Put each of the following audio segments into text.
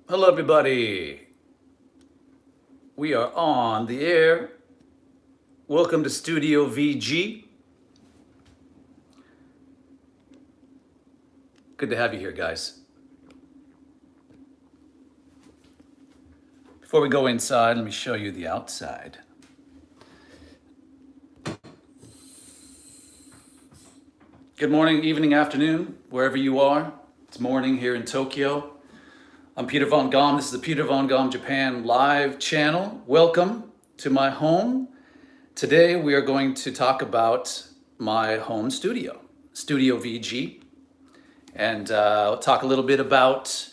Hello, everybody. We are on the air. Welcome to Studio VG. Good to have you here, guys. Before we go inside, let me show you the outside. Good morning, evening, afternoon, wherever you are. It's morning here in Tokyo. I'm Peter Von Gomm. This is the Peter Von Gomm Japan live channel. Welcome to my home. Today we are going to talk about my home studio, Studio VG, and I'll talk a little bit about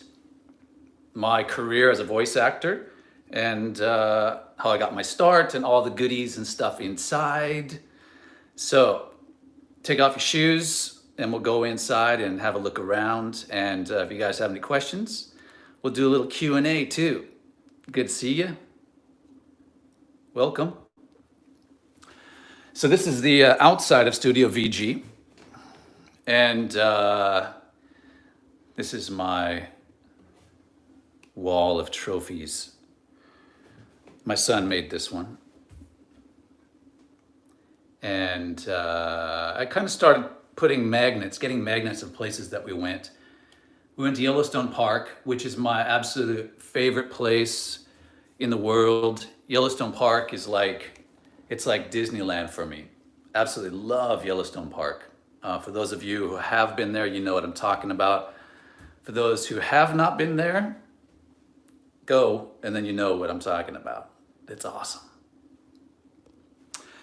my career as a voice actor and how I got my start and all the goodies and stuff inside. So take off your shoes and we'll go inside and have a look around. And if you guys have any questions, we'll do a little Q&A too. Good to see you. Welcome. So this is the outside of Studio VG. And this is my wall of trophies. My son made this one. And I kind of started putting magnets, getting magnets of places that we went. We went to Yellowstone Park, which is my absolute favorite place in the world. Yellowstone Park is it's like Disneyland for me. Absolutely love Yellowstone Park. For those of you who have been there, you know what I'm talking about. For those who have not been there, go and then you know what I'm talking about. It's awesome.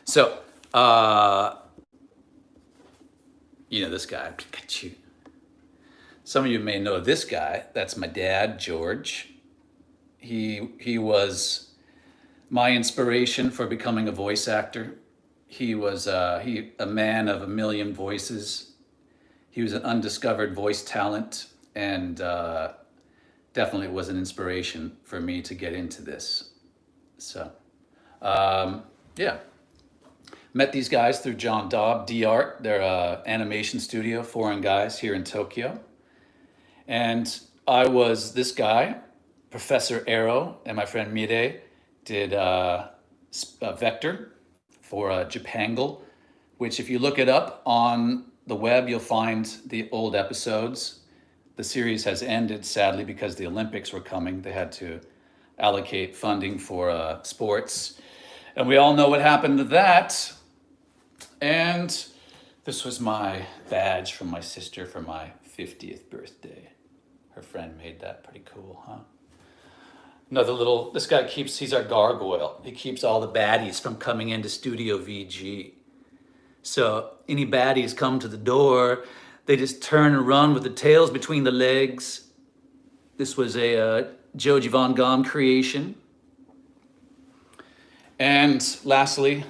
So, you know this guy, Pikachu. Some of you may know this guy. That's my dad, George. He was my inspiration for becoming a voice actor. He was a man of a million voices. He was an undiscovered voice talent, and definitely was an inspiration for me to get into this. So, yeah. Met these guys through John Daub, D-Art. They're an animation studio, foreign guys here in Tokyo. And I was this guy, Professor Arrow, and my friend Mire did Vector for Japangle, which if you look it up on the web, you'll find the old episodes. The series has ended, sadly, because the Olympics were coming. They had to allocate funding for sports. And we all know what happened to that. And this was my badge from my sister for my 50th birthday. Her friend made that. Pretty cool, huh? Another little, this guy he's our gargoyle. He keeps all the baddies from coming into Studio VG. So any baddies come to the door, they just turn and run with the tails between the legs. This was a Joji Von Gomm creation. And lastly,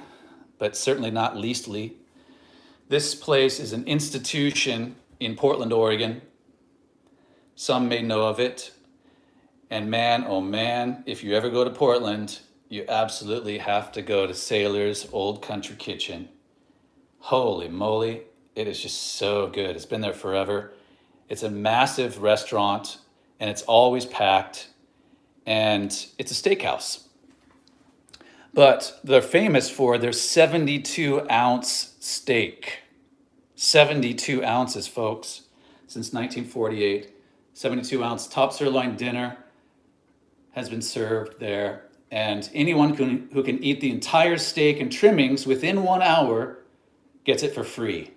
but certainly not leastly, this place is an institution in Portland, Oregon. Some may know of it. And man, oh man, if you ever go to Portland, you absolutely have to go to Sailor's Old Country Kitchen. Holy moly, it is just so good. It's been there forever. It's a massive restaurant and it's always packed, and it's a steakhouse. But they're famous for their 72-ounce steak. 72 ounces, folks, since 1948. 72-ounce top sirloin dinner has been served there. And anyone who can eat the entire steak and trimmings within 1 hour gets it for free.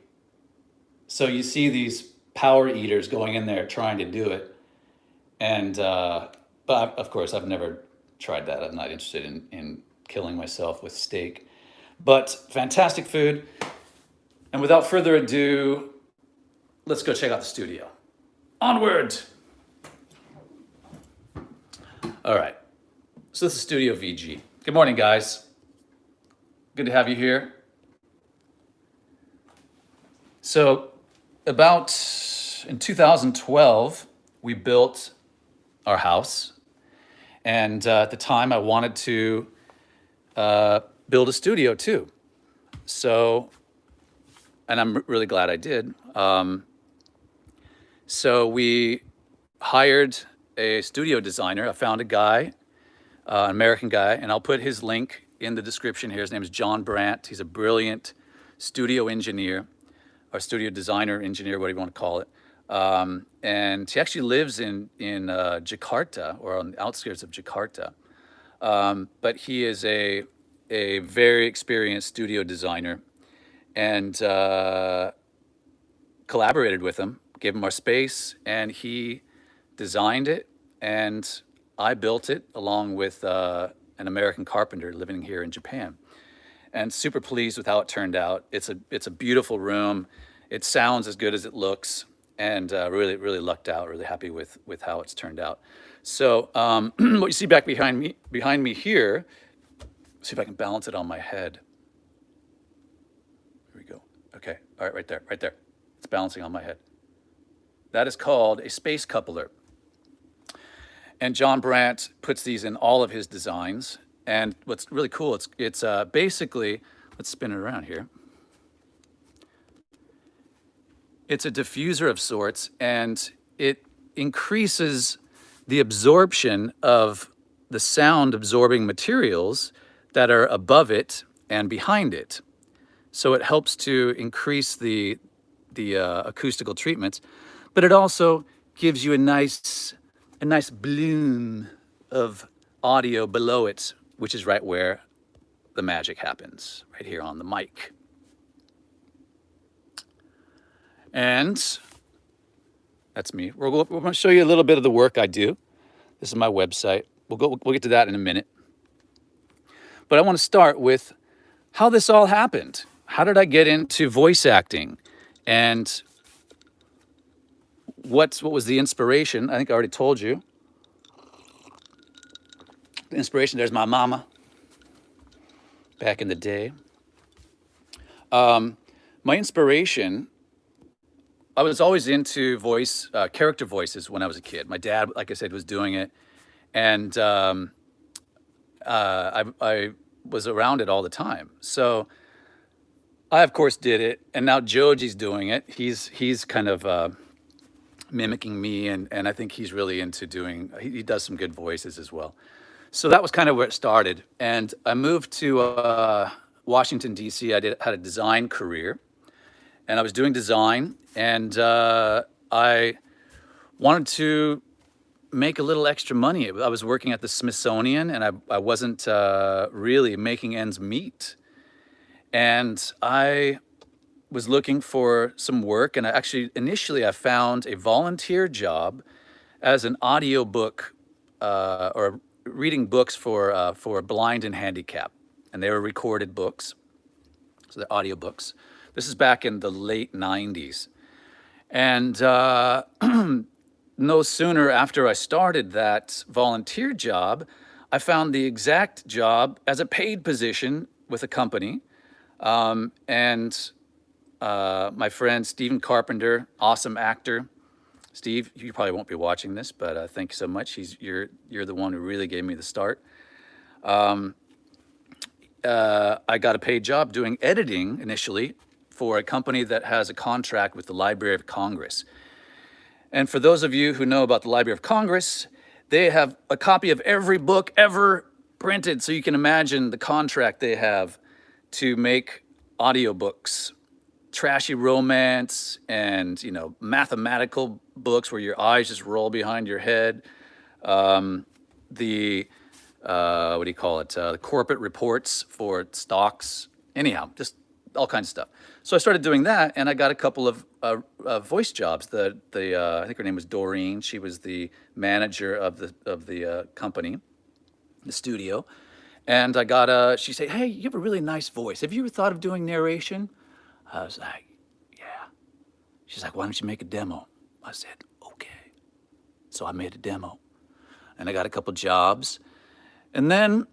So you see these power eaters going in there trying to do it. And, but of course, I've never tried that. I'm not interested in killing myself with steak, but fantastic food. And without further ado, let's go check out the studio. Onward. All right, so this is Studio VG. Good morning, guys. Good to have you here. So about in 2012, we built our house. And at the time I wanted to build a studio too. So, and I'm really glad I did. So we hired a studio designer. I found a guy, an American guy, and I'll put his link in the description here. His name is John Brandt. He's a brilliant studio engineer, or studio designer, engineer, whatever you want to call it. And he actually lives in Jakarta, or on the outskirts of Jakarta. But he is a very experienced studio designer, and collaborated with him, gave him our space, and he designed it, and I built it along with an American carpenter living here in Japan. And super pleased with how it turned out. It's a beautiful room. It sounds as good as it looks, and really lucked out. Really happy with how it's turned out. So what you see back behind me here. See if I can balance it on my head. Here we go. Okay. All right, right there. It's balancing on my head. That is called a space coupler. And John Brandt puts these in all of his designs. And what's really cool, it's basically, let's spin it around here. It's a diffuser of sorts, and it increases the absorption of the sound absorbing materials that are above it and behind it. So it helps to increase the acoustical treatments, but it also gives you a nice bloom of audio below it, which is right where the magic happens, right here on the mic. And that's me. We're going to show you a little bit of the work I do. This is my website. We'll get to that in a minute. But I want to start with how this all happened. How did I get into voice acting? And what was the inspiration? I think I already told you. The inspiration, there's my mama back in the day. My inspiration, I was always into character voices when I was a kid. My dad, like I said, was doing it. And I was around it all the time. So I, of course, did it. And now Joji's doing it. He's kind of mimicking me. And I think he's really into he does some good voices as well. So that was kind of where it started. And I moved to Washington, D.C. I had a design career. And I was doing design. And I wanted to make a little extra money. I was working at the Smithsonian, and I wasn't really making ends meet. And I was looking for some work, and initially I found a volunteer job as an audiobook or reading books for blind and handicapped, and they were recorded books, so they're audiobooks. This is back in the late 90s. And no sooner after I started that volunteer job, I found the exact job as a paid position with a company. And my friend Stephen Carpenter, awesome actor. Steve, you probably won't be watching this, but thank you so much. You're the one who really gave me the start. I got a paid job doing editing initially for a company that has a contract with the Library of Congress. And for those of you who know about the Library of Congress, they have a copy of every book ever printed. So you can imagine the contract they have to make audiobooks, trashy romance and, mathematical books where your eyes just roll behind your head. What do you call it? The corporate reports for stocks. Anyhow, just all kinds of stuff. So I started doing that, and I got a couple of voice jobs. I think her name was Doreen. She was the manager of the company, the studio. And she said, "Hey, you have a really nice voice. Have you ever thought of doing narration?" I was like, "Yeah." She's like, "Why don't you make a demo?" I said, "Okay." So I made a demo, and I got a couple jobs. And then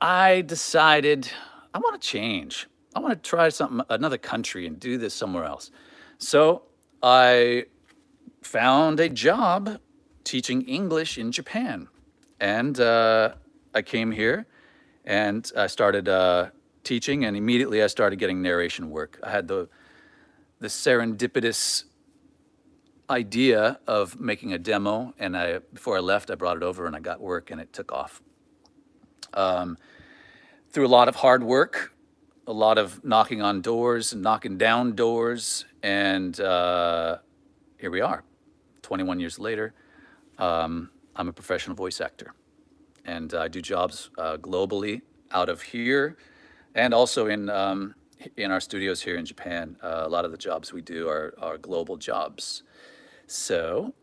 I decided I want to change. I want to try another country and do this somewhere else. So I found a job teaching English in Japan. And I came here and I started teaching, and immediately I started getting narration work. I had the serendipitous idea of making a demo, and before I left, I brought it over and I got work, and it took off. Through a lot of hard work, a lot of knocking on doors and knocking down doors, and here we are, 21 years later. I'm a professional voice actor, and I do jobs globally out of here, and also in our studios here in Japan. A lot of the jobs we do are global jobs. So,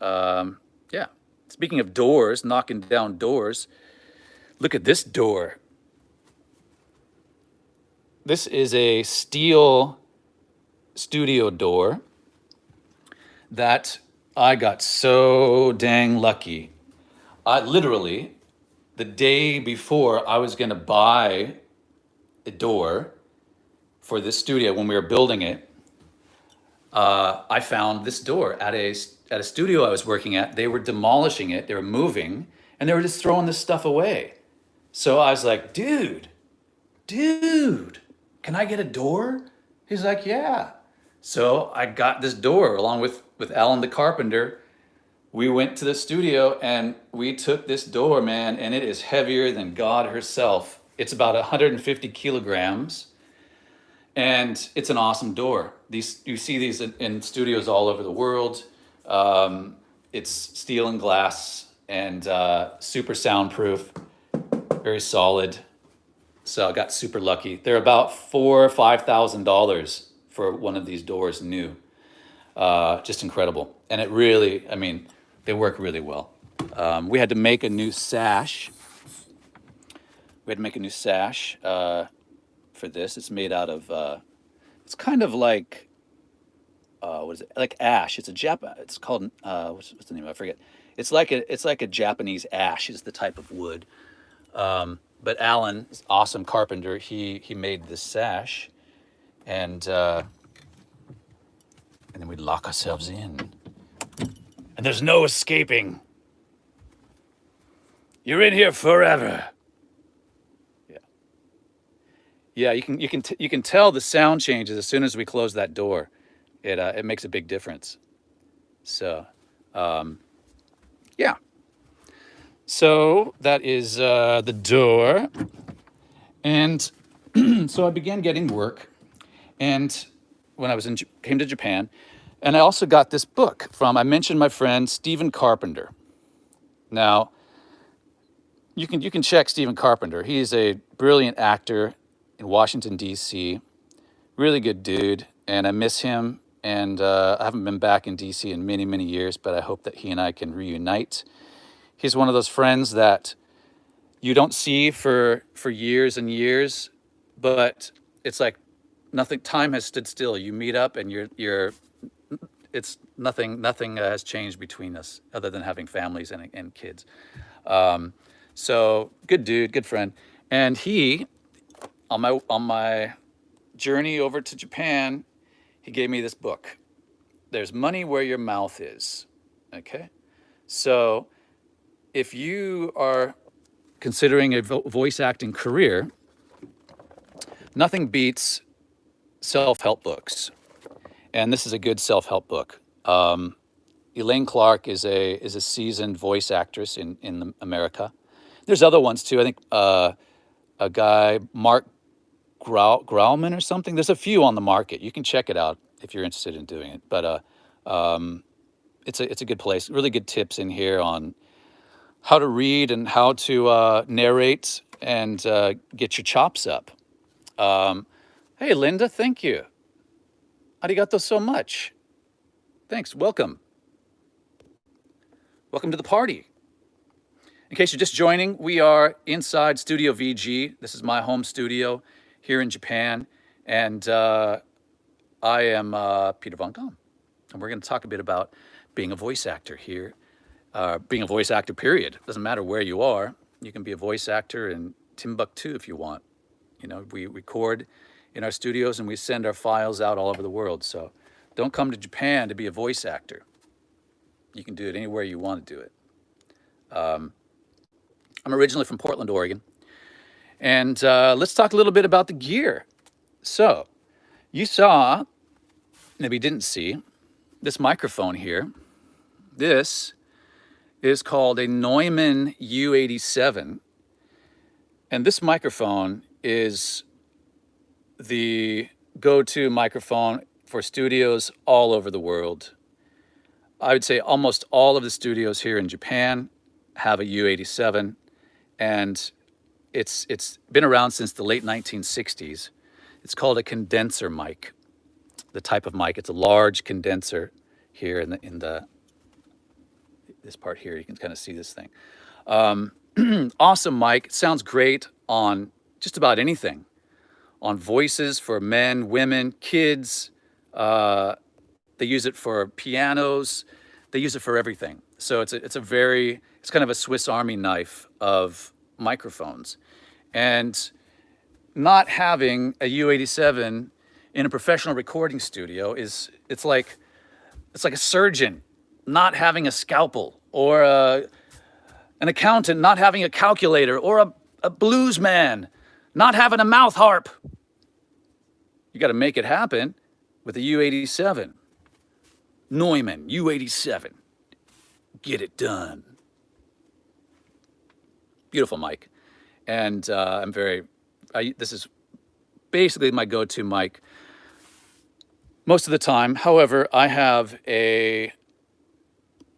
yeah. Speaking of doors, knocking down doors, look at this door. This is a steel studio door that I got so dang lucky. I literally, the day before I was going to buy a door for this studio when we were building it, I found this door at a studio I was working at. They were demolishing it, they were moving, and they were just throwing this stuff away. So I was like, dude, can I get a door? He's like, yeah. So I got this door along with Alan the carpenter. We went to the studio and we took this door, man, and it is heavier than God herself. It's about 150 kilograms, and it's an awesome door. You see these in studios all over the world. It's steel and glass and super soundproof, very solid. So I got super lucky. They're about $4,000 or $5,000 for one of these doors new. Just incredible. And it really, I mean, they work really well. We had to make a new sash. For this. It's made out of, it's kind of like, what is it? Like ash. It's called, what's the name? I forget. It's like a Japanese ash is the type of wood. But Alan, awesome carpenter, he made this sash, and then we lock ourselves in, and there's no escaping. You're in here forever. Yeah. You can tell the sound changes as soon as we close that door. It makes a big difference. So, yeah. So that is the door, and so I began getting work, and when I came to Japan, and I also got this book I mentioned my friend Stephen Carpenter. Now, you can check Stephen Carpenter. He is a brilliant actor in Washington D.C., really good dude, and I miss him. And I haven't been back in D.C. in many, many years, but I hope that he and I can reunite. He's one of those friends that you don't see for years and years, but it's like time has stood still. You meet up and it's nothing has changed between us other than having families and kids. So good dude, good friend. And he, on my journey over to Japan, he gave me this book. There's Money Where Your Mouth Is. Okay? So if you are considering a voice acting career, nothing beats self-help books. And this is a good self-help book. Elaine Clark is a seasoned voice actress in America. There's other ones too. I think a guy, Mark Grauman or something. There's a few on the market. You can check it out if you're interested in doing it. But it's a good place. Really good tips in here on how to read and how to narrate and get your chops up. Hey, Linda, thank you. Arigato so much. Thanks. Welcome. Welcome to the party. In case you're just joining, we are inside Studio VG. This is my home studio here in Japan. And I am Peter von Gomm. And we're going to talk a bit about being a voice actor here. Being a voice actor, period. Doesn't matter where you are. You can be a voice actor in Timbuktu if you want. You know, we record in our studios and we send our files out all over the world. So don't come to Japan to be a voice actor. You can do it anywhere you want to do it. I'm originally from Portland, Oregon. And let's talk a little bit about the gear. So you saw, maybe didn't see, this microphone here. This is called a Neumann U87. And this microphone is the go-to microphone for studios all over the world. I would say almost all of the studios here in Japan have a U87, and it's been around since the late 1960s. It's called a condenser mic, the type of mic. It's a large condenser here in this part here. You can kind of see this thing. Awesome mic. It sounds great on just about anything. On voices for men, women, kids. They use it for pianos. They use it for everything. So it's kind of a Swiss Army knife of microphones. And not having a U87 in a professional recording studio it's like a surgeon not having a scalpel, or an accountant not having a calculator, or a blues man not having a mouth harp. You got to make it happen with a U87. Neumann U87. Get it done. Beautiful mic. And this is basically my go-to mic most of the time. However, I have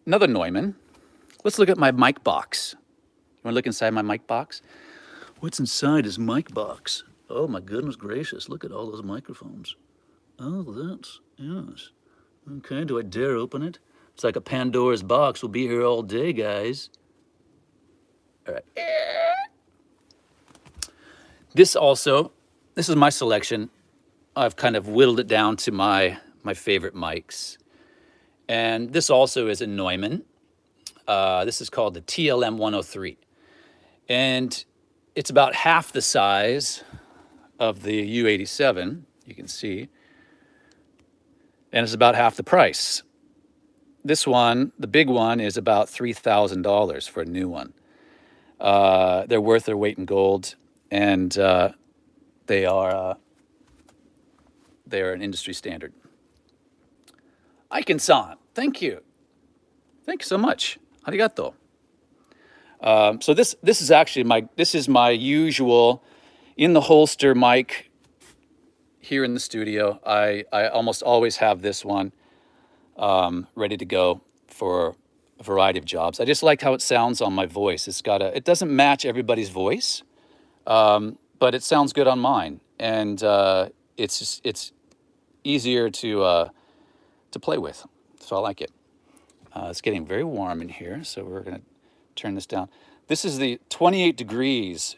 another Neumann. Let's look at my mic box. You want to look inside my mic box? What's inside his mic box? Oh my goodness gracious, look at all those microphones. Oh, yes. Okay, do I dare open it? It's like a Pandora's box. We'll be here all day, guys. All right. This is my selection. I've kind of whittled it down to my favorite mics. And this also is a Neumann. This is called the TLM 103. And it's about half the size of the U87, you can see. And it's about half the price. This one, the big one, is about $3,000 for a new one. They're worth their weight in gold, and they are an industry standard. Aiken-san, thank you. Thank you so much. Arigato. So this is actually my usual in the holster mic here in the studio. I almost always have this one ready to go for a variety of jobs. I just like how it sounds on my voice. It doesn't match everybody's voice, but it sounds good on mine, and it's easier to play with. So I like it. It's getting very warm in here, so we're gonna turn this down. This is the 28 degrees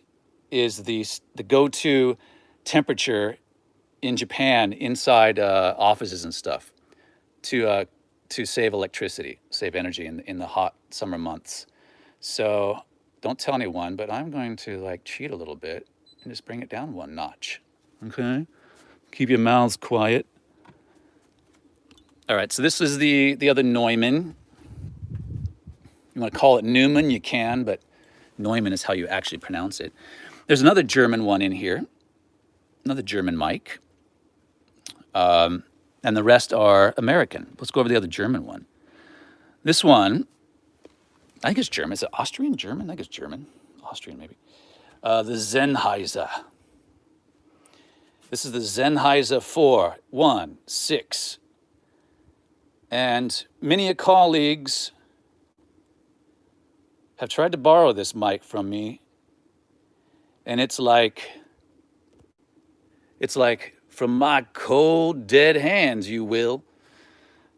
is the go-to temperature in Japan inside offices and stuff to save electricity, save energy in the hot summer months. So don't tell anyone, but I'm going to cheat a little bit and just bring it down one notch. Okay? Keep your mouths quiet. All right, so this is the other Neumann. You want to call it Neumann, you can, but Neumann is how you actually pronounce it. There's another German one in here, another German mic. And the rest are American. Let's go over the other German one. This one, I think it's German. Is it Austrian, German? I think it's German. Austrian, maybe. The Sennheiser. This is the Sennheiser 416. And many colleagues have tried to borrow this mic from me. And it's like from my cold, dead hands, you will.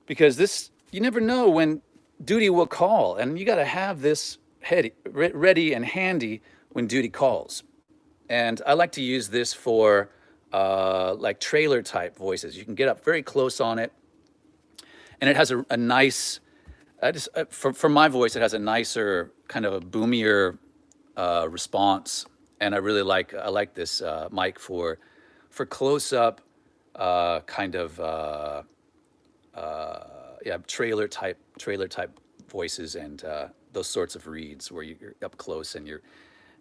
Because you never know when duty will call. And you got to have this ready and handy when duty calls. And I like to use this for trailer type voices. You can get up very close on it. And it has a nice, for my voice, it has a nicer, kind of a boomier response. And I like this mic for close-up trailer type voices and those sorts of reads where you're up close and you're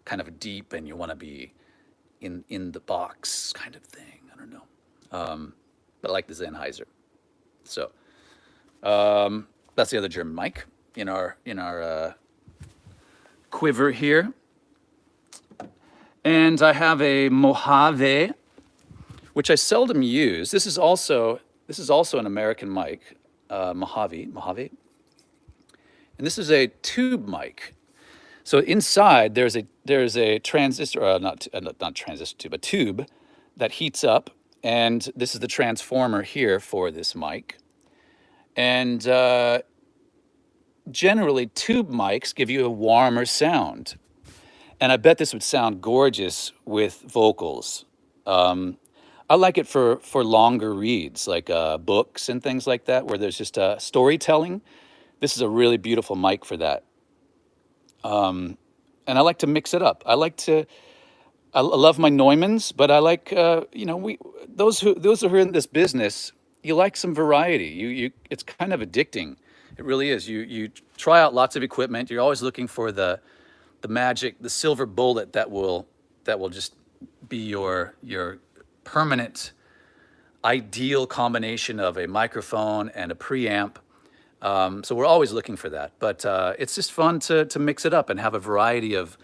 kind of deep and you want to be in the box kind of thing. I don't know, but I like the Sennheiser. So that's the other German mic. in our quiver here. And I have a Mojave, which I seldom use. This is also an American mic, Mojave, and this is a tube mic. So inside there's a transistor, not transistor tube, a tube that heats up, and this is the transformer here for this mic. And generally, tube mics give you a warmer sound, and I bet this would sound gorgeous with vocals. I like it for longer reads, like books and things like that, where there's just storytelling. This is a really beautiful mic for that. And I like to mix it up. I love my Neumanns, but I like, those who are in this business, you like some variety. It's kind of addicting. It really is. You try out lots of equipment. You're always looking for the magic, the silver bullet that will just be your permanent, ideal combination of a microphone and a preamp. So we're always looking for that. But it's just fun to mix it up and have a variety of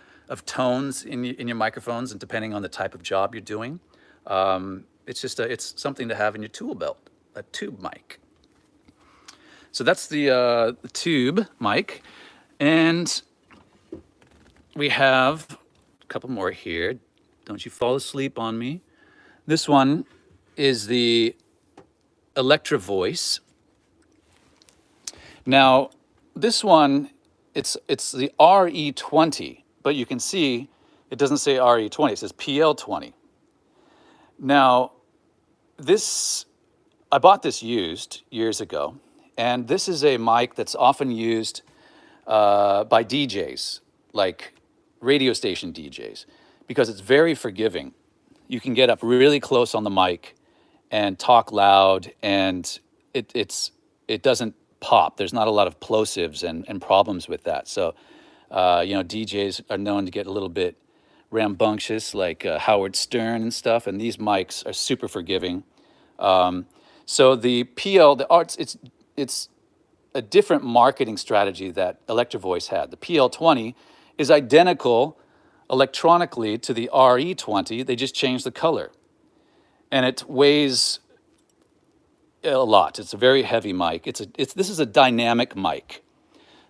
tones in your microphones, and depending on the type of job you're doing, it's something to have in your tool belt, a tube mic. So that's the tube mic, and we have a couple more here. Don't you fall asleep on me. This one is the Electro Voice. Now, this one, it's the RE20, but you can see it doesn't say RE20, it says PL20. Now, I bought this used years ago, and this is a mic that's often used by DJs, like radio station DJs, because it's very forgiving. You can get up really close on the mic and talk loud, and it doesn't pop. There's not a lot of plosives and problems with that. So, DJs are known to get a little bit rambunctious, like Howard Stern and stuff, and these mics are super forgiving. So the arts, it's a different marketing strategy that Electro Voice had. The PL20 is identical electronically to the RE20. They just changed the color, and it weighs a lot. It's a very heavy mic. This is a dynamic mic.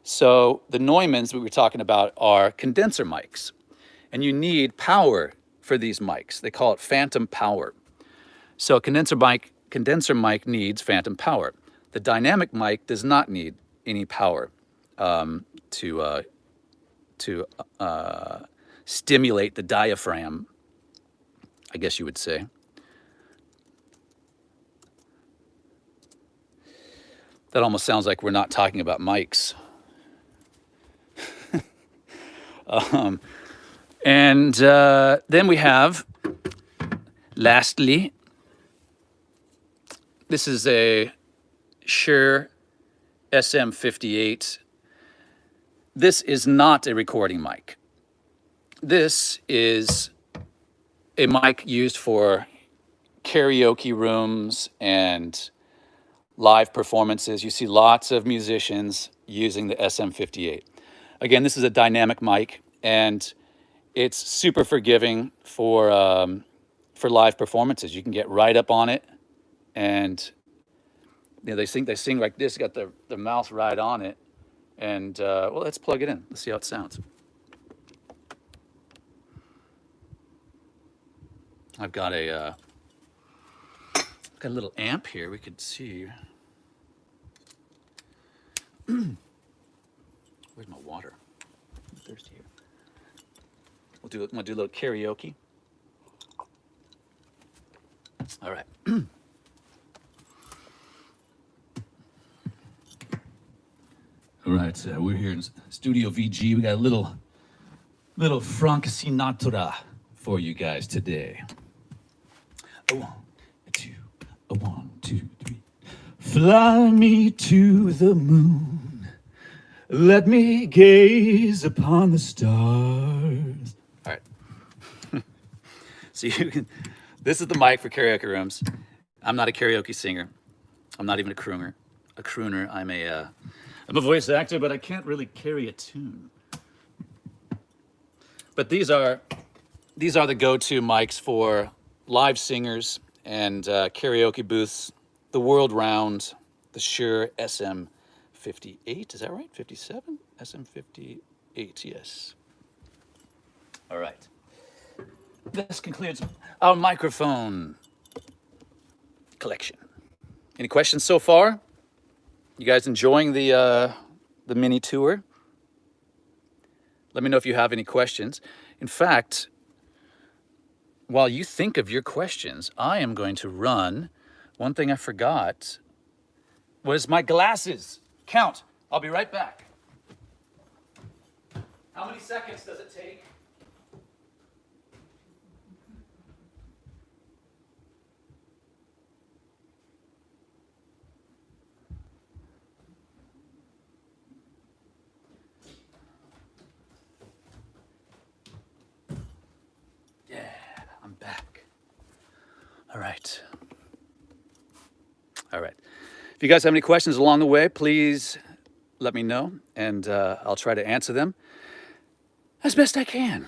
So the Neumanns we were talking about are condenser mics, and you need power for these mics. They call it phantom power. So a condenser mic needs phantom power. The dynamic mic does not need any power to stimulate the diaphragm, I guess you would say. That almost sounds like we're not talking about mics. And then we have, lastly, this is a Shure SM58. This is not a recording mic. This is a mic used for karaoke rooms and live performances. You see lots of musicians using the SM58. Again, this is a dynamic mic, and it's super forgiving for live performances. You can get right up on it, and they sing like this, got their mouth right on it, and well, let's plug it in. Let's see how it sounds. I've got a little amp here. We could see. Where's my water? I'm thirsty here. Want to do a little karaoke? All right. All right, we're here in Studio VG. We got a little Frank Sinatra for you guys today. A one, two, three. Fly me to the moon. Let me gaze upon the stars. All right. So this is the mic for karaoke rooms. I'm not a karaoke singer. I'm not even a crooner. I'm I'm a voice actor, but I can't really carry a tune. But these are the go-to mics for live singers and karaoke booths the world round. The Shure SM58, is that right? 57? SM58, yes. All right. This concludes our microphone collection. Any questions so far? You guys enjoying the mini tour? Let me know if you have any questions. In fact, while you think of your questions, I am going to run. One thing I forgot was my glasses. Count. I'll be right back. How many seconds does it take? Yeah, I'm back. All right. All right. If you guys have any questions along the way, please let me know, and I'll try to answer them as best I can.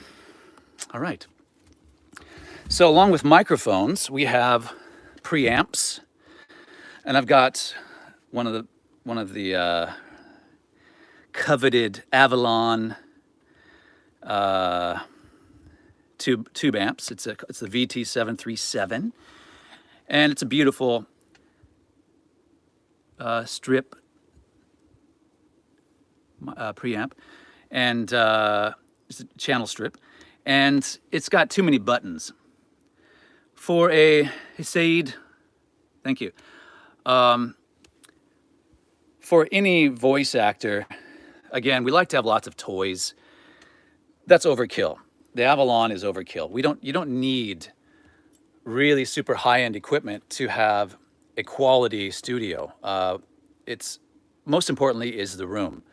All right. So along with microphones, we have preamps, and I've got one of the coveted Avalon tube amps. It's the VT737, and it's a beautiful strip preamp, and it's a channel strip, and it's got too many buttons for a Said. Thank you. For any voice actor, again, we like to have lots of toys. That's overkill. The Avalon is overkill. You don't need really super high-end equipment to have a quality studio. It's most importantly is the room.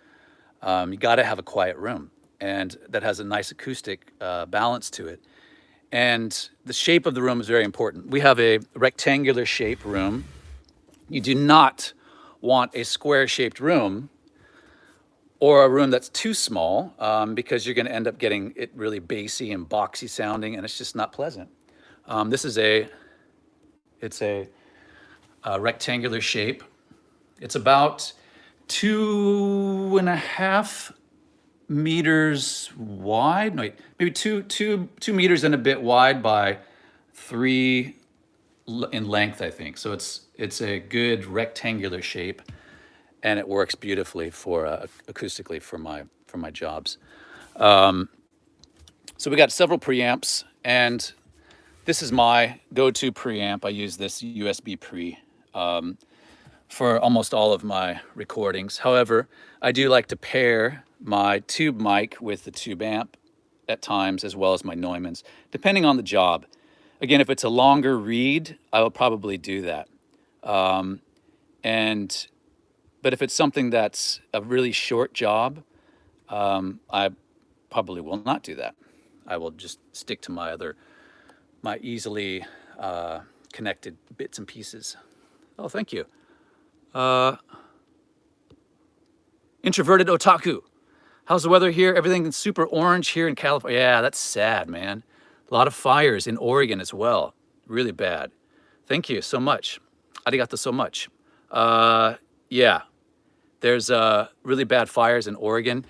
You got to have a quiet room, and that has a nice acoustic balance to it. And the shape of the room is very important. We have a rectangular shaped room. You do not want a square-shaped room or a room that's too small, because you're going to end up getting it really bassy and boxy sounding, and it's just not pleasant. This is a rectangular shape. It's about 2.5 meters wide. No, wait, maybe two meters and a bit wide by 3 in length, I think. So it's a good rectangular shape, and it works beautifully for acoustically for my jobs. So we got several preamps, and this is my go-to preamp. I use this USB pre for almost all of my recordings. However, I do like to pair my tube mic with the tube amp at times, as well as my Neumanns, depending on the job. Again, if it's a longer read, I will probably do that. But if it's something that's a really short job, I probably will not do that. I will just stick to my easily connected bits and pieces. Oh, thank you. Introverted otaku. How's the weather here? Everything's super orange here in California. Yeah, that's sad, man. A lot of fires in Oregon as well. Really bad. Thank you so much. Arigato so much. Yeah, there's really bad fires in Oregon.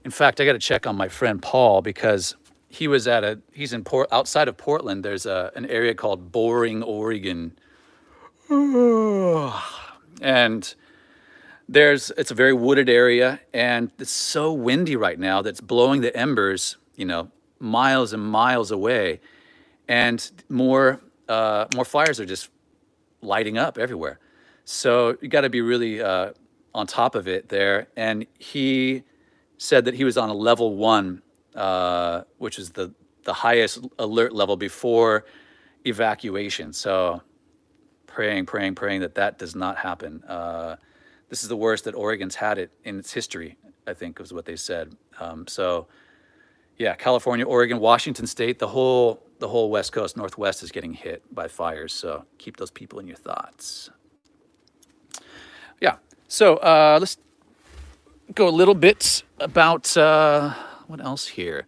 In fact, I got to check on my friend Paul, because he's outside of Portland. There's an area called Boring, Oregon. And it's a very wooded area, and it's so windy right now that's blowing the embers, miles and miles away, and more fires are just lighting up everywhere. So you got to be really on top of it there. And he said that he was on a level 1, which is the highest alert level before evacuation. So praying that does not happen. This is the worst that Oregon's had it in its history, I think, was what they said. So yeah, California, Oregon, Washington State, the whole West Coast, Northwest is getting hit by fires. So keep those people in your thoughts. Yeah, so let's go a little bit about what else here.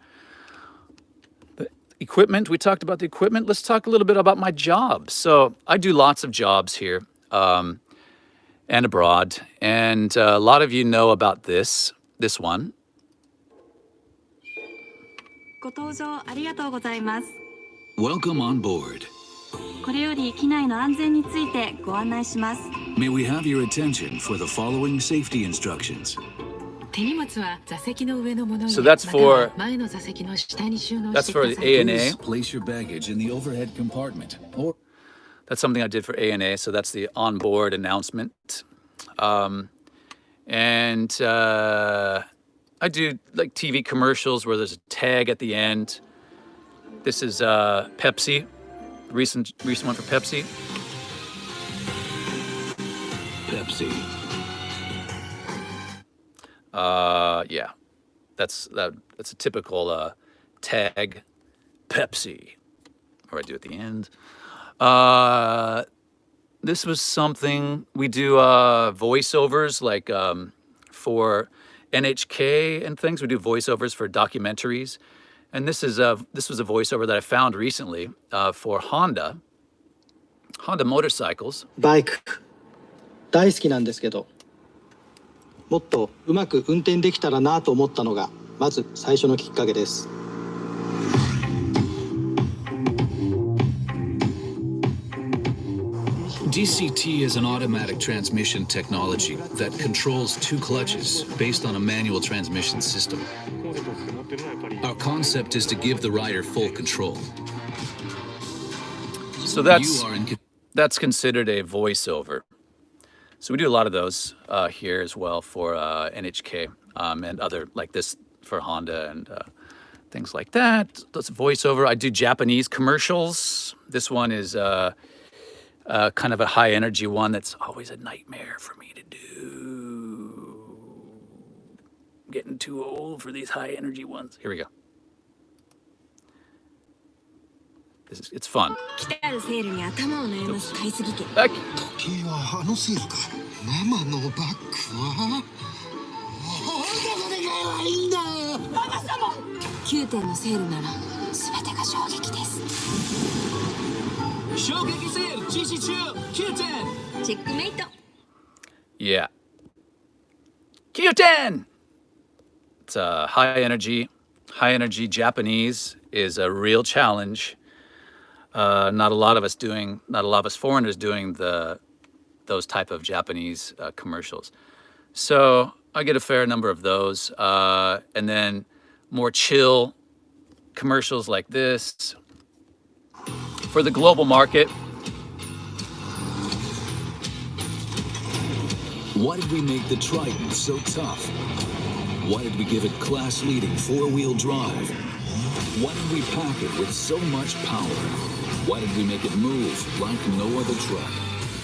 The equipment. We talked about the equipment. Let's talk a little bit about my job. So I do lots of jobs here and abroad, and a lot of you know about this one. ご搭乗ありがとうございます。 Welcome on board. これより機内の安全についてご案内します。 May we have your attention for the following safety instructions. 手荷物は座席の上のものに、 So that's for 前の座席の下に収納 that's して for くだ the さい。 ANA. Place your baggage in the overhead compartment. Or That's something I did for ANA. So that's the onboard announcement. I do like TV commercials where there's a tag at the end. This is Pepsi, recent one for Pepsi. Pepsi. Yeah, that's a typical tag, Pepsi, or I do at the end. This was something we do voiceovers like for NHK and things. We do voiceovers for documentaries, and this was a voiceover that I found recently for Honda motorcycles. バイク大好きなんですけど、もっとうまく運転できたらなと思ったのがまず最初のきっかけです。DCT is an automatic transmission technology that controls two clutches based on a manual transmission system. Our concept is to give the rider full control. So that's considered a voiceover. So we do a lot of those here as well for NHK and other like this for Honda and things like that. That's voiceover. I do Japanese commercials. This one is kind of a high energy one that's always a nightmare for me to do. I'm getting too old for these high energy ones. Here we go. It's fun. 来たるセールに頭を悩ます買いすぎ家。Ah, 時計はあのセールか。ママのバッグは俺の願いはいいんだ。9点のセールなら全てが衝撃です。衝撃セール実施中9点。チェックメイト。 yeah. Kyuten! It's high energy. High energy Japanese is a real challenge. Not a lot of us foreigners doing those type of Japanese commercials. So I get a fair number of those. And then more chill commercials like this. For the global market. Why did we make the Triton so tough? Why did we give it class-leading four-wheel drive? Why did we pack it with so much power? Why did we make it move like no other truck?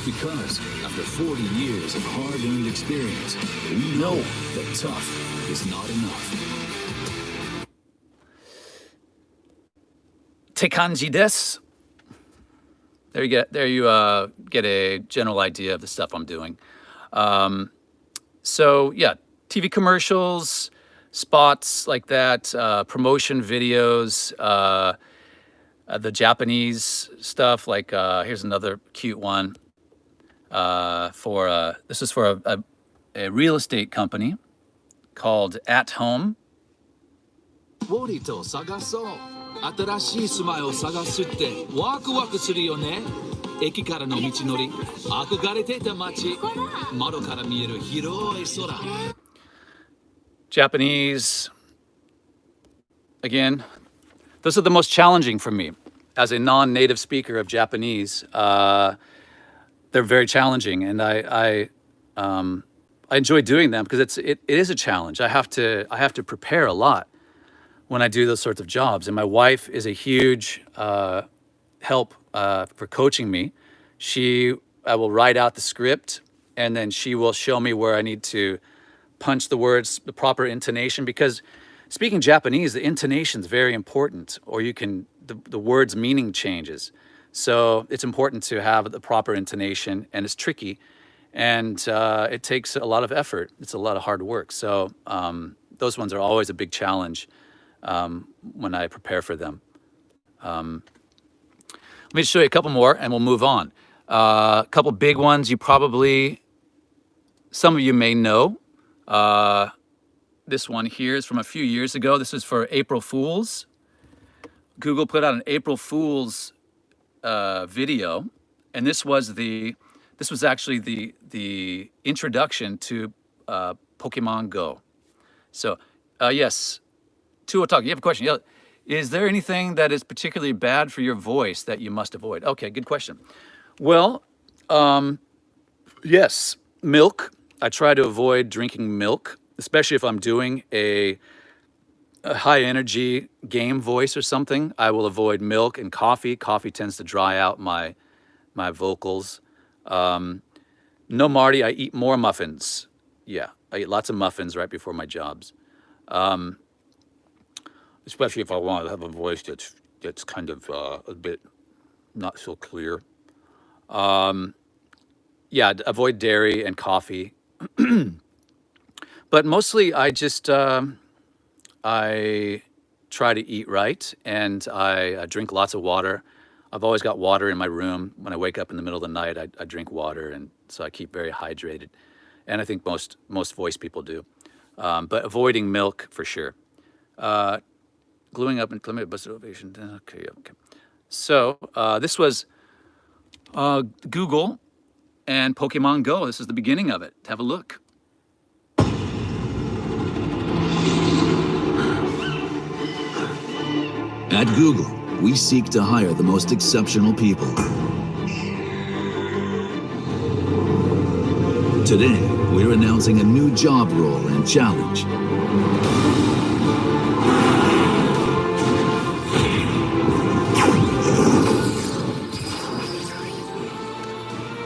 Because after 40 years of hard-earned experience, we know that tough is not enough. って感じです. There you get a general idea of the stuff I'm doing. So yeah, TV commercials, spots like that, promotion videos, the Japanese stuff. Like here's another cute one. This is for a real estate company called At Home. ウォリと探そう。新しい住まいを探すってワクワクするよね。駅からの道のり、憧れていた街、窓から見える広い空。Japanese, again, those are the most challenging for me. As a non-native speaker of Japanese, they're very challenging, and I enjoy doing them because it is a challenge. I have to prepare a lot when I do those sorts of jobs, and my wife is a huge help for coaching me. I will write out the script, and then she will show me where I need to punch the words, the proper intonation, because speaking Japanese, the intonation is very important, or the word's meaning changes. So it's important to have the proper intonation, and it's tricky. and it takes a lot of effort. It's a lot of hard work. So those ones are always a big challenge when I prepare for them. Let me show you a couple more and we'll move on. A couple big ones some of you may know. This one here is from a few years ago. This is for April Fools. Google put out an April Fools video, and this was actually the introduction to Pokemon Go. So yes, Tuotaka, you have a question. Yeah. Is there anything that is particularly bad for your voice that you must avoid? Okay, good question. Well, yes, milk. I try to avoid drinking milk, especially if I'm doing a high energy game voice or something. I will avoid milk and coffee. Coffee tends to dry out my vocals. No, Marty, I eat more muffins. Yeah, I eat lots of muffins right before my jobs. Especially if I want to have a voice that's kind of a bit not so clear. Yeah, avoid dairy and coffee. But mostly I just, I try to eat right, and I drink lots of water. I've always got water in my room. When I wake up in the middle of the night, I drink water, and so I keep very hydrated. And I think most voice people do. But avoiding milk for sure. Gluing up and climate bus ovation. Okay. So this was Google and Pokemon Go. This is the beginning of it. Have a look. At Google, we seek to hire the most exceptional people. Today, we're announcing a new job role and challenge.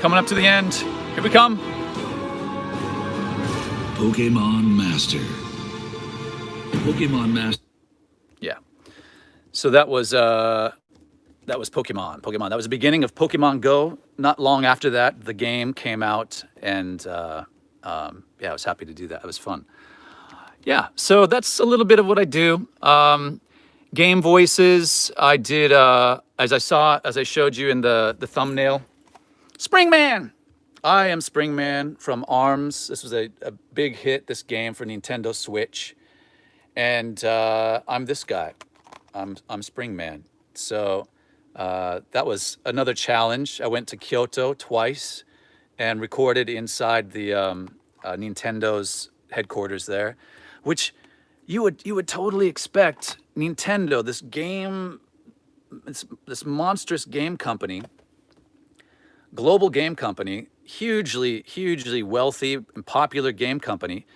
Coming up to the end. Here we come. Pokemon Master. Pokemon Master. Yeah. So that was Pokemon. That was the beginning of Pokemon Go. Not long after that, the game came out, and yeah, I was happy to do that. It was fun. Yeah. So that's a little bit of what I do. Game voices. I did as I showed you in the thumbnail. Springman! I am Springman from ARMS. This was a big hit, this game for Nintendo Switch. And I'm this guy. I'm Springman. So that was another challenge. I went to Kyoto twice and recorded inside the Nintendo's headquarters there, which you would totally expect Nintendo, this monstrous game company, global game company, hugely wealthy and popular game company.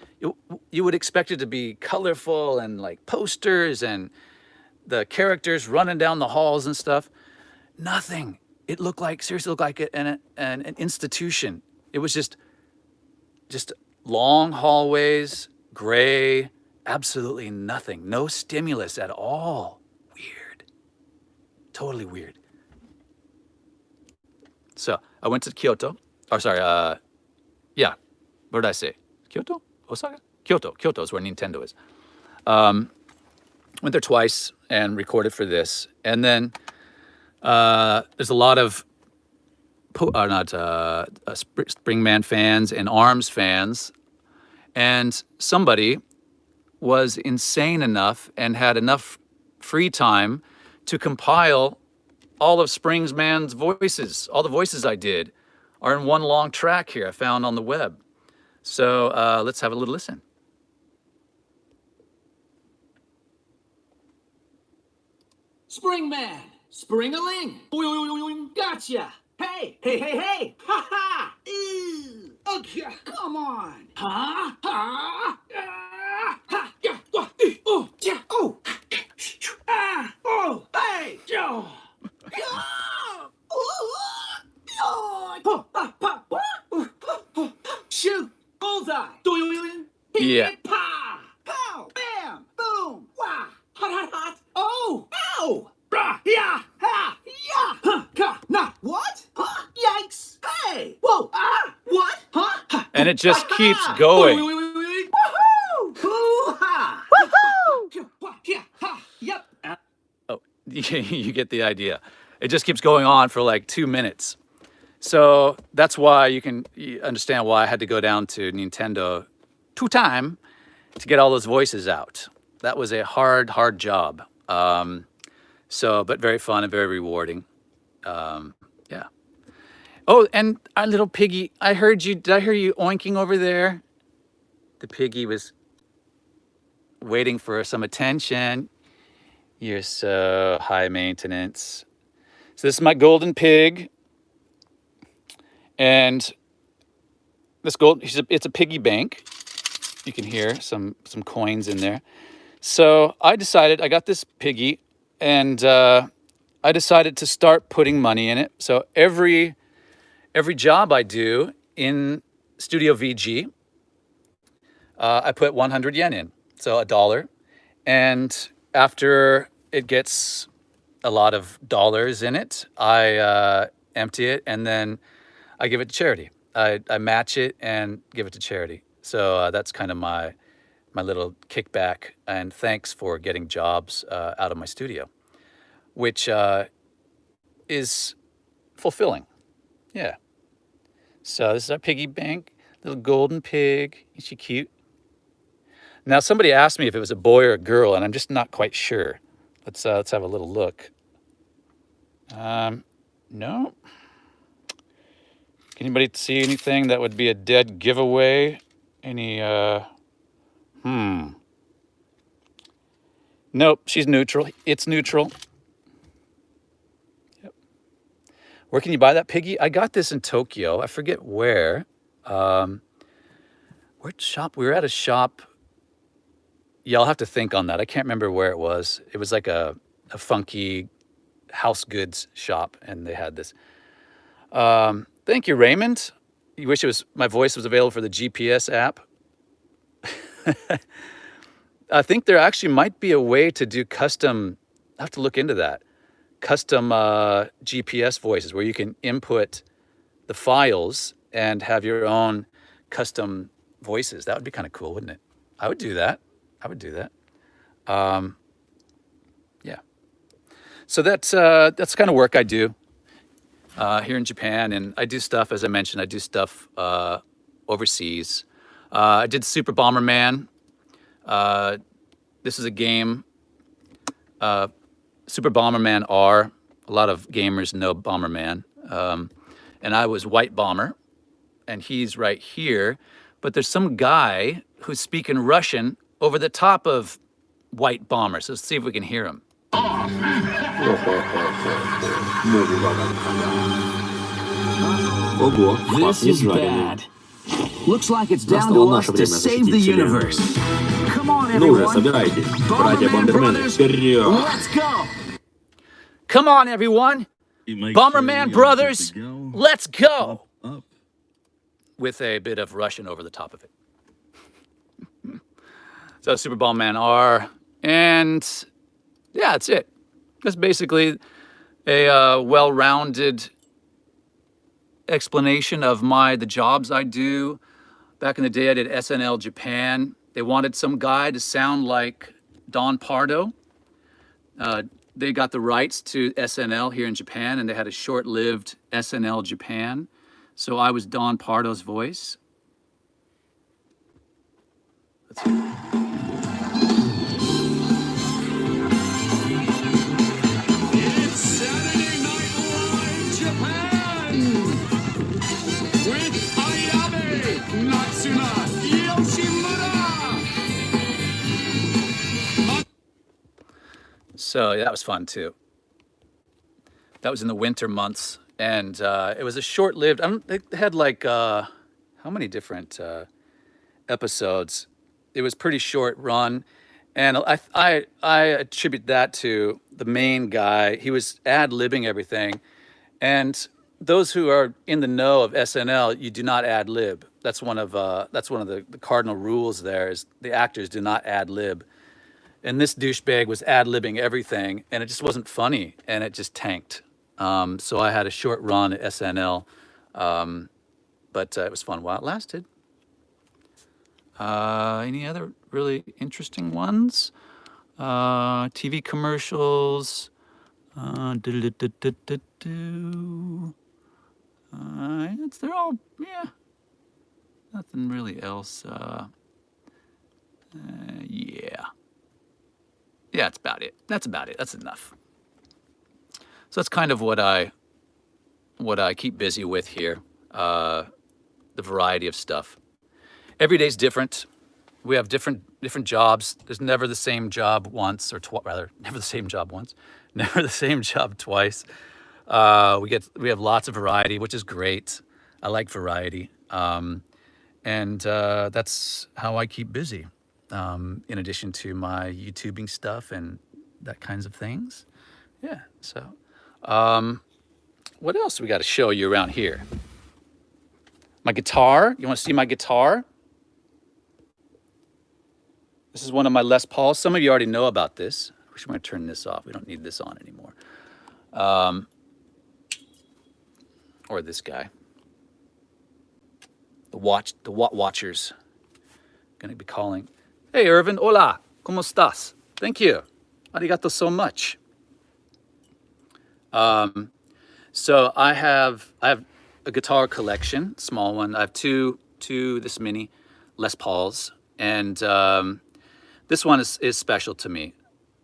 You would expect it to be colorful and like posters and the characters running down the halls and stuff. Nothing. It seriously looked like an institution. It was just long hallways, gray, absolutely nothing. No stimulus at all. Weird. Totally weird. So I went to Kyoto. Yeah. What did I say? Kyoto? Osaka? Kyoto. Kyoto is where Nintendo is. Went there twice and recorded for this. And then there's a lot of Springman fans and ARMS fans. And somebody was insane enough and had enough free time to compile all of Springman's voices. All the voices I did are in one long track here I found on the web. So let's have a little listen. Springman, Spring-a-ling, boing, gotcha. Hey, ha ha, ew, okay, come on, ha, ha, ha, yeah, oh, yeah, oh, oh, hey, yo. Shoot! Bullseye! Yeah. Pa! Pow! Bam! Boom! Wah! Hot! Oh! Ow! Rah! Yeah! Ha! Yeah! Huh! Ka! Nah! What? Huh? Yikes! Hey! Whoa! Ah! What? Huh? and it just keeps going. Woohoo! Hoo-ha! Woohoo! Yep. Oh, you get the idea. It just keeps going on for like 2 minutes. So that's why you understand why I had to go down to Nintendo 2 times to get all those voices out. That was a hard job. But very fun and very rewarding. Yeah. Oh, and our little piggy, did I hear you oinking over there? The piggy was waiting for some attention. You're so high maintenance. So this is my golden pig. And it's a piggy bank. You can hear some coins in there. So I got this piggy, and I decided to start putting money in it. So every job I do in Studio VG, I put 100 yen in, so $1. And after it gets a lot of dollars in it, I empty it, and then I give it to charity. I match it and give it to charity. So that's kind of my little kickback, and thanks for getting jobs out of my studio, which is fulfilling. Yeah. So this is our piggy bank, little golden pig. Is she cute? Now somebody asked me if it was a boy or a girl, and I'm just not quite sure. Let's have a little look. No. Anybody see anything that would be a dead giveaway? Any, Nope, she's neutral. It's neutral. Yep. Where can you buy that piggy? I got this in Tokyo. I forget where. What shop? We were at a shop. Yeah, I'll have to think on that. I can't remember where it was. It was like a funky house goods shop, and they had this. Thank you, Raymond. You wish my voice was available for the GPS app. I think there actually might be a way to do custom. I have to look into that. Custom GPS voices where you can input the files and have your own custom voices. That would be kind of cool, wouldn't it? I would do that. Yeah. So that's the kind of work I do here in Japan, and I do stuff, as I mentioned, I do stuff overseas. I did Super Bomberman. This is a game, Super Bomberman R. A lot of gamers know Bomberman. And I was White Bomber, and he's right here. But there's some guy who's speaking Russian over the top of White Bomber. So let's see if we can hear him. This is bad. Looks like it's down to us to save the universe. Come on, everyone. Bomberman Brothers, let's go. Come on, everyone. Bomberman Brothers, let's go. With a bit of Russian over the top of it. So Super Bomberman R, and yeah, that's it. That's basically a well-rounded explanation of the jobs I do. Back in the day, I did SNL Japan. They wanted some guy to sound like Don Pardo. They got the rights to SNL here in Japan, and they had a short-lived SNL Japan. So I was Don Pardo's voice. Let's see. It's Saturday Night Live Japan with Ayabe, Natsuna, Yoshimura. So yeah, that was fun too. That was in the winter months, and it was a short-lived. They had like how many different episodes? It was pretty short run, and I attribute that to the main guy. He was ad-libbing everything, and those who are in the know of SNL, you do not ad-lib. That's one of the cardinal rules. There is the actors do not ad-lib. And this douchebag was ad-libbing everything, and it just wasn't funny, and it just tanked. So I had a short run at SNL, but it was fun while it lasted. Any other really interesting ones? TV commercials. They're all, yeah. Nothing really else. Yeah. Yeah, that's about it. That's about it. That's enough. So that's kind of what I keep busy with here. The variety of stuff. Every day's different. We have different jobs. There's never the same job once, or rather, never the same job once, never the same job twice. We have lots of variety, which is great. I like variety, and that's how I keep busy. In addition to my YouTubing stuff and that kinds of things. Yeah. So, what else we got to show you around here? My guitar. You want to see my guitar? This is one of my Les Pauls. Some of you already know about this. I wish I'm going to turn this off. We don't need this on anymore. Or this guy. The watchers. Going to be calling. Hey, Irvin. Hola. ¿Cómo estás? Thank you. Arigato so much. So I have a guitar collection, small one. I have two this mini Les Pauls, and this one is special to me.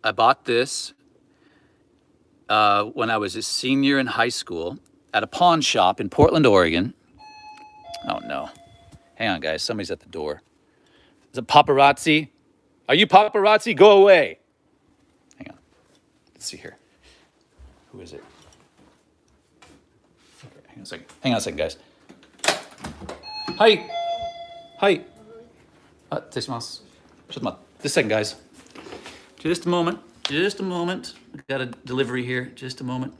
I bought this when I was a senior in high school at a pawn shop in Portland, Oregon. Oh no. Hang on, guys. Somebody's at the door. Is it paparazzi? Are you paparazzi? Go away. Hang on. Let's see here. Who is it? Okay, hang on a second. Hang on a second, guys. Hi. Hi. 失礼します。ちょっと待って。Just a second, guys. Just a moment. Just a moment. I got a delivery here. Just a moment.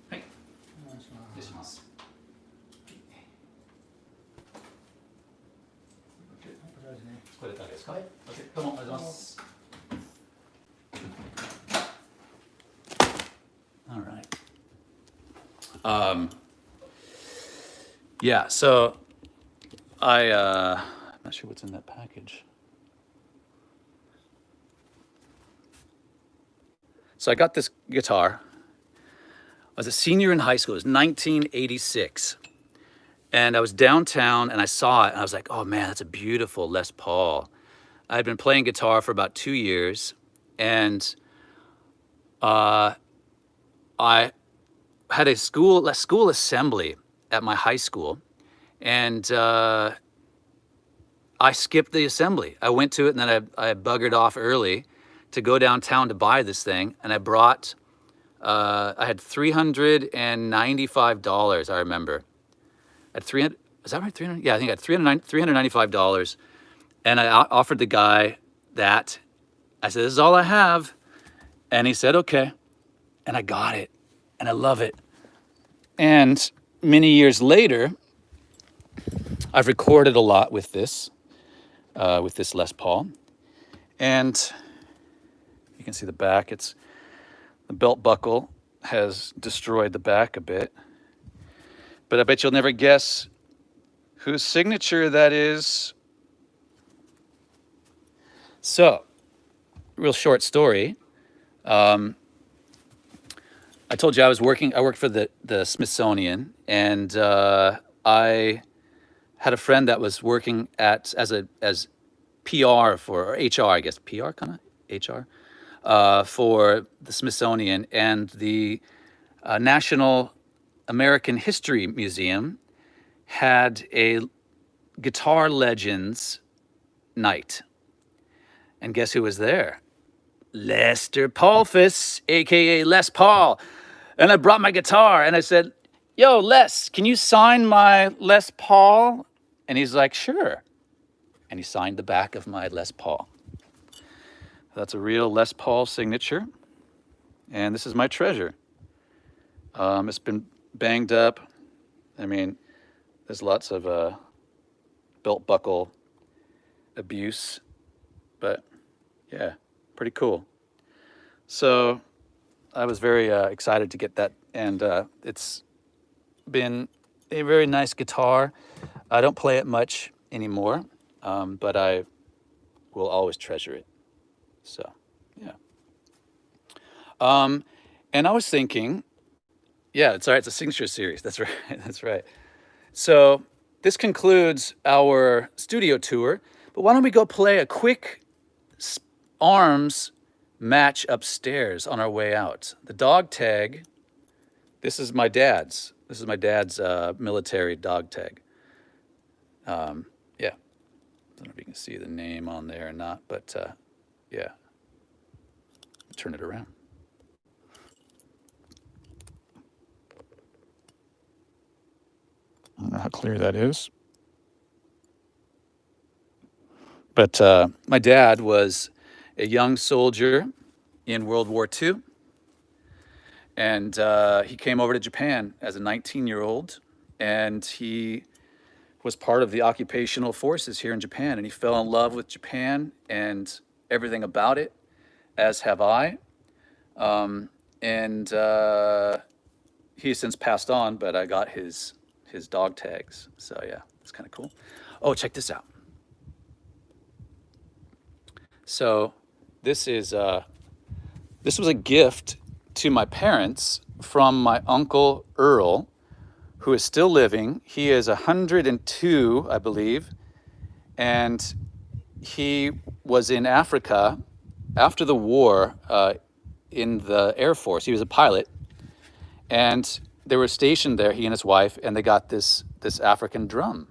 はい。失礼します。これ誰ですか？はい。どうもありがとうございます。All right. Yeah, so I'm not sure what's in that package. So I got this guitar. I was a senior in high school. It was 1986. And I was downtown and I saw it and I was like, oh man, that's a beautiful Les Paul. I had been playing guitar for about 2 years, and I had a school assembly at my high school, and I skipped the assembly. I went to it, and then I buggered off early to go downtown to buy this thing, and I brought, I had $395, I remember. At 300, is that right? 300? Yeah, I think I had $395, and I offered the guy that. I said, this is all I have, and he said, okay, and I got it, and I love it. And many years later, I've recorded a lot with this Les Paul, and you can see the back. The belt buckle has destroyed the back a bit, but I bet you'll never guess whose signature that is. So, real short story. I told you I worked for the Smithsonian, and I had a friend that was working as PR or HR, I guess, PR kind of, HR, for the Smithsonian, and the National American History Museum had a Guitar Legends night. And guess who was there? Lester Paulfus, aka Les Paul. And I brought my guitar and I said, yo, Les, can you sign my Les Paul? And he's like, sure. And he signed the back of my Les Paul. That's a real Les Paul signature. And this is my treasure. It's been banged up. I mean, there's lots of belt buckle abuse. But yeah, pretty cool. So I was very excited to get that, and it's been a very nice guitar. I don't play it much anymore, but I will always treasure it. So, yeah. And I was thinking, yeah, it's all right. It's a signature series. That's right. That's right. So this concludes our studio tour. But why don't we go play a quick arms match upstairs on our way out? The dog tag. This is my dad's. This is my dad's military dog tag. Yeah. I don't know if you can see the name on there or not, but yeah. Turn it around. I don't know how clear that is. But my dad was a young soldier in World War II. And he came over to Japan as a 19-year-old. And he was part of the occupational forces here in Japan. And he fell in love with Japan and everything about it, as have I. And he has since passed on, but I got his dog tags. So yeah, it's kind of cool. Oh, check this out. So this was a gift to my parents from my uncle Earl, who is still living. He is 102, I believe, and he was in Africa after the war in the Air Force. He was a pilot, and they were stationed there, he and his wife, and they got this African drum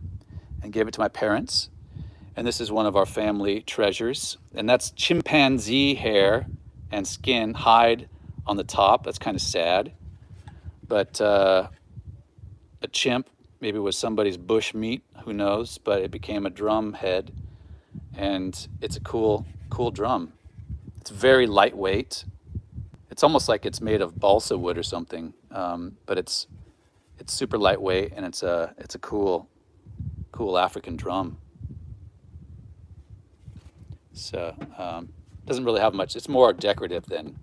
and gave it to my parents. And this is one of our family treasures. And that's chimpanzee hair and skin, hide on the top. That's kind of sad. But a chimp maybe was somebody's bush meat, who knows? But it became a drum head. And it's a cool drum. It's very lightweight. It's almost like it's made of balsa wood or something. But it's super lightweight, and it's a cool African drum. So doesn't really have much. It's more decorative than.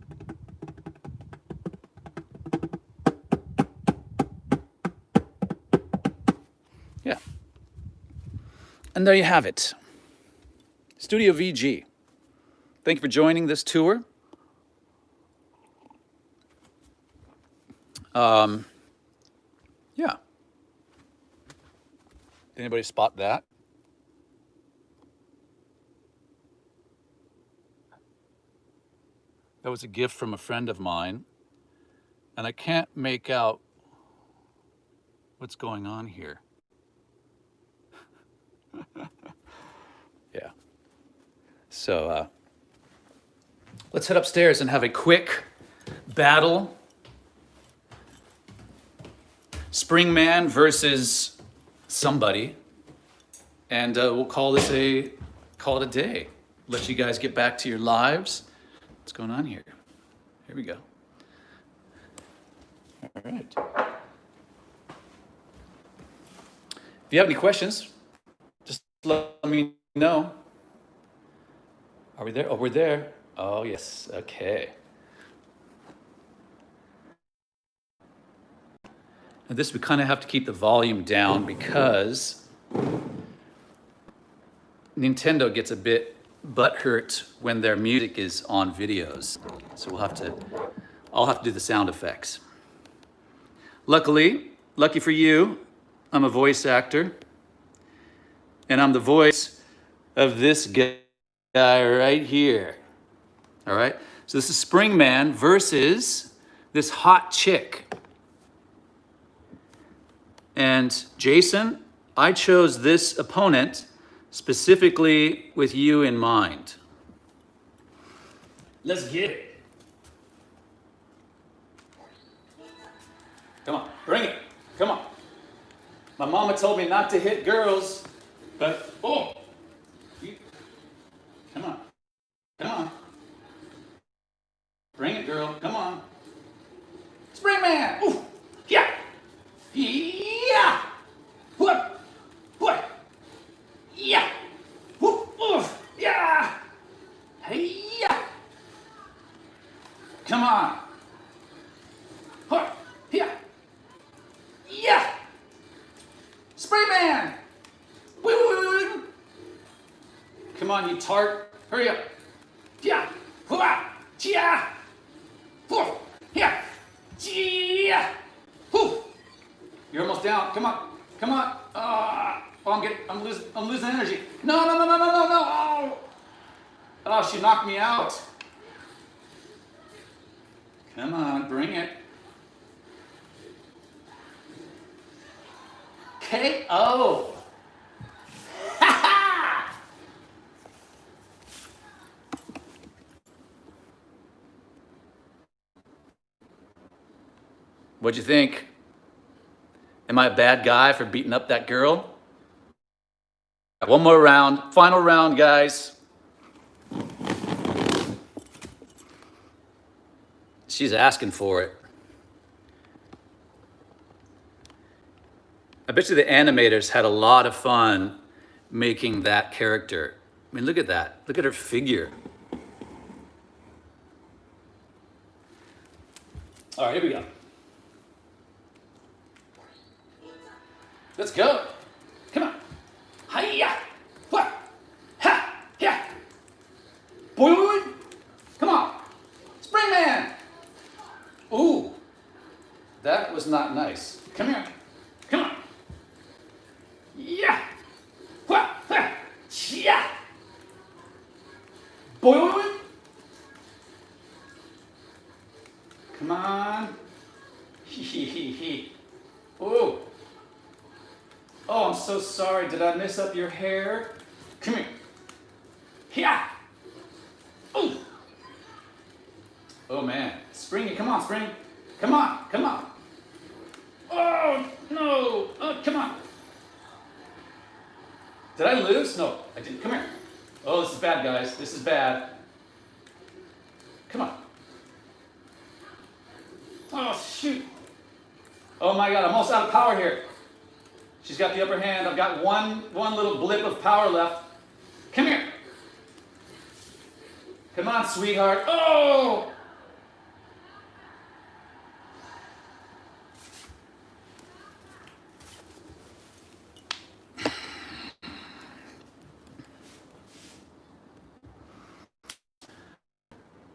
Yeah. And there you have it. Studio VG. Thank you for joining this tour. Yeah. Did anybody spot that? That was a gift from a friend of mine, and I can't make out what's going on here. Yeah. So let's head upstairs and have a quick battle. Springman versus somebody, and we'll call it a day. Let you guys get back to your lives. What's going on here? Here we go. All right. If you have any questions, just let me know. Are we there? Oh, we're there. Oh, yes. Okay. And this, we kind of have to keep the volume down because Nintendo gets a bit butthurt when their music is on videos. So I'll have to do the sound effects. Lucky for you, I'm a voice actor. And I'm the voice of this guy right here. All right? So this is Springman versus this hot chick. And Jason, I chose this opponent specifically with you in mind. Let's get it. Come on, bring it. Come on. My mama told me not to hit girls, but come on. Come on. Bring it, girl. Come on. Springman. Ooh. Yeah. Yeah. What? What? Yeah. Whoop. Oof. Yeah. Hey. Yeah. Come on. What? Yeah. Yeah. Springman. Woo. Come on, you tart. Hurry up. Yeah. Hua. Chia. Hoo. Yeah. Chia. Hoo. You're almost down. Come on. Come on. I'm losing energy. No. Oh, she knocked me out. Come on, bring it. KO. What'd you think? Am I a bad guy for beating up that girl? One more round, final round, guys. She's asking for it. I bet you the animators had a lot of fun making that character. I mean, look at that. Look at her figure. All right, here we go. Let's go. Come on. Hiya. What? Ha. Yeah. Boy. Come on. Springman. Ooh. That was not nice. Come here. Come on. Yeah. What? Ha. Yeah. Boy. Come on. Hee. Ooh. Oh, I'm so sorry. Did I mess up your hair? Come here. Yeah. Ooh. Oh man. Springy, come on, Spring. Come on. Oh no. Oh, come on. Did I lose? No, I didn't. Come here. Oh, this is bad, guys. This is bad. Come on. Oh shoot. Oh my God, I'm almost out of power here. She's got the upper hand. I've got one little blip of power left. Come here. Come on, sweetheart. Oh!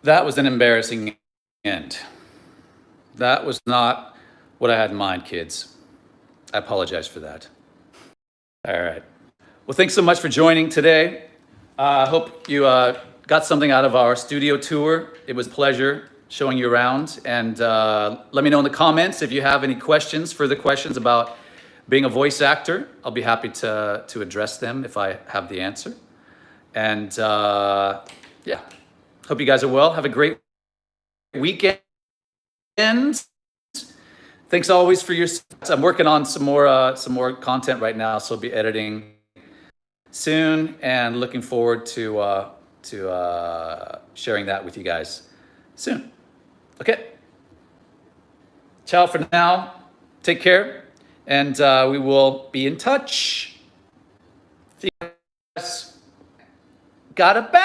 That was an embarrassing end. That was not what I had in mind, kids. I apologize for that. All right. Well, thanks so much for joining today. I hope you got something out of our studio tour. It was a pleasure showing you around. And let me know in the comments if you have any questions, further questions about being a voice actor. I'll be happy to address them if I have the answer. And yeah, hope you guys are well. Have a great weekend. Thanks always for your. I'm working on some more content right now, so I'll be editing soon, and looking forward to sharing that with you guys soon. Okay. Ciao for now. Take care, and we will be in touch. See you guys. Got a bag.